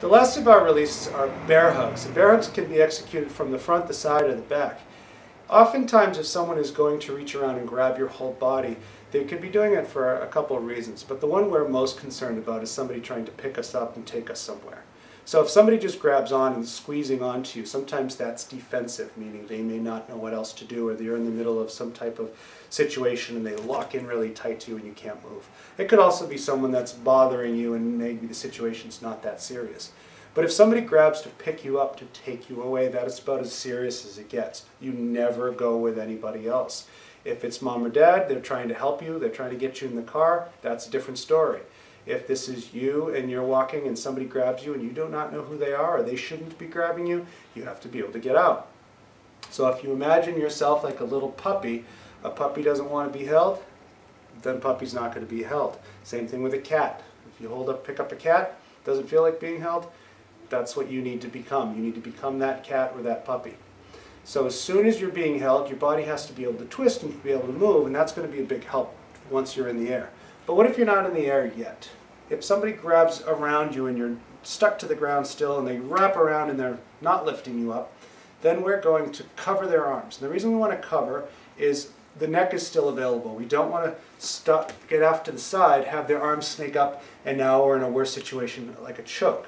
The last of our releases are bear hugs. And bear hugs can be executed from the front, the side, or the back. Oftentimes, if someone is going to reach around and grab your whole body, they could be doing it for a couple of reasons. But the one we're most concerned about is somebody trying to pick us up and take us somewhere. So if somebody just grabs on and is squeezing onto you, sometimes that's defensive, meaning they may not know what else to do, or they're in the middle of some type of situation and they lock in really tight to you and you can't move. It could also be someone that's bothering you and maybe the situation's not that serious. But if somebody grabs to pick you up, to take you away, that is about as serious as it gets. You never go with anybody else. If it's mom or dad, they're trying to help you, they're trying to get you in the car, that's a different story. If this is you and you're walking and somebody grabs you and you do not know who they are or they shouldn't be grabbing you, you have to be able to get out. So if you imagine yourself like a little puppy, a puppy doesn't want to be held, then puppy's not going to be held. Same thing with a cat. If you pick up a cat, doesn't feel like being held, that's what you need to become. You need to become that cat or that puppy. So as soon as you're being held, your body has to be able to twist and be able to move, and that's going to be a big help once you're in the air. But what if you're not in the air yet? If somebody grabs around you and you're stuck to the ground still and they wrap around and they're not lifting you up, then we're going to cover their arms. And the reason we want to cover is the neck is still available. We don't want to get off to the side, have their arms snake up, and now we're in a worse situation like a choke.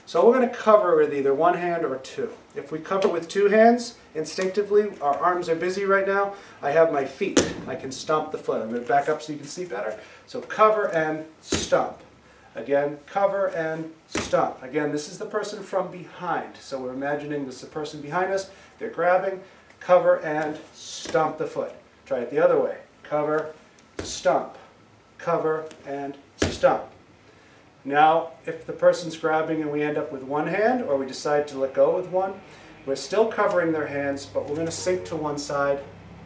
So we're going to cover with either one hand or two. If we cover with two hands, instinctively, our arms are busy right now, I have my feet. I can stomp the foot. I'm going to back up so you can see better. So cover and stomp. Again, cover and stomp. Again, this is the person from behind. So we're imagining this is the person behind us. They're grabbing, cover and stomp the foot. Try it the other way. Cover, stomp. Cover and stomp. Now, if the person's grabbing and we end up with one hand, or we decide to let go with one, we're still covering their hands, but we're going to sink to one side,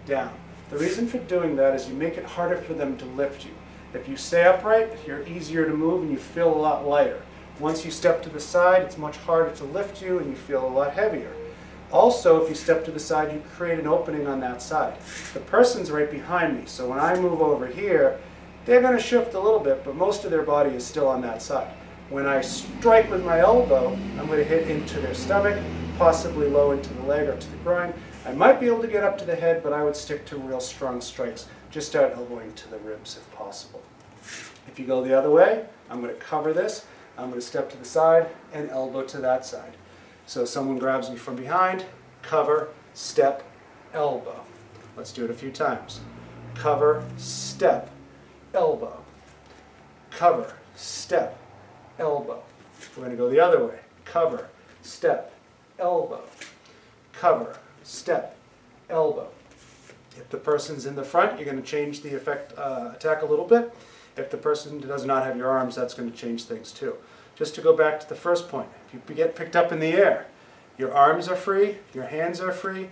down. The reason for doing that is you make it harder for them to lift you. If you stay upright, you're easier to move and you feel a lot lighter. Once you step to the side, it's much harder to lift you and you feel a lot heavier. Also, if you step to the side, you create an opening on that side. The person's right behind me, so when I move over here, they're going to shift a little bit, but most of their body is still on that side. When I strike with my elbow, I'm going to hit into their stomach, possibly low into the leg or to the groin. I might be able to get up to the head, but I would stick to real strong strikes. Just start elbowing to the ribs if possible. If you go the other way, I'm going to cover this. I'm going to step to the side and elbow to that side. So someone grabs me from behind, cover, step, elbow. Let's do it a few times. Cover, step, elbow. Cover, step, elbow. We're going to go the other way. Cover, step, elbow. Cover, step, elbow. If the person's in the front, you're going to change the attack a little bit. If the person does not have your arms, that's going to change things too. Just to go back to the first point, if you get picked up in the air, your arms are free, your hands are free,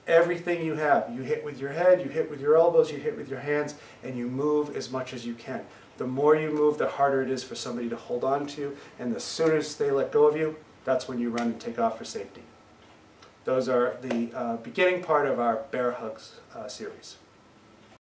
everything you have. You hit with your head, you hit with your elbows, you hit with your hands, and you move as much as you can. The more you move, the harder it is for somebody to hold on to, and the sooner they let go of you, that's when you run and take off for safety. Those are the beginning part of our Bear Hugs series.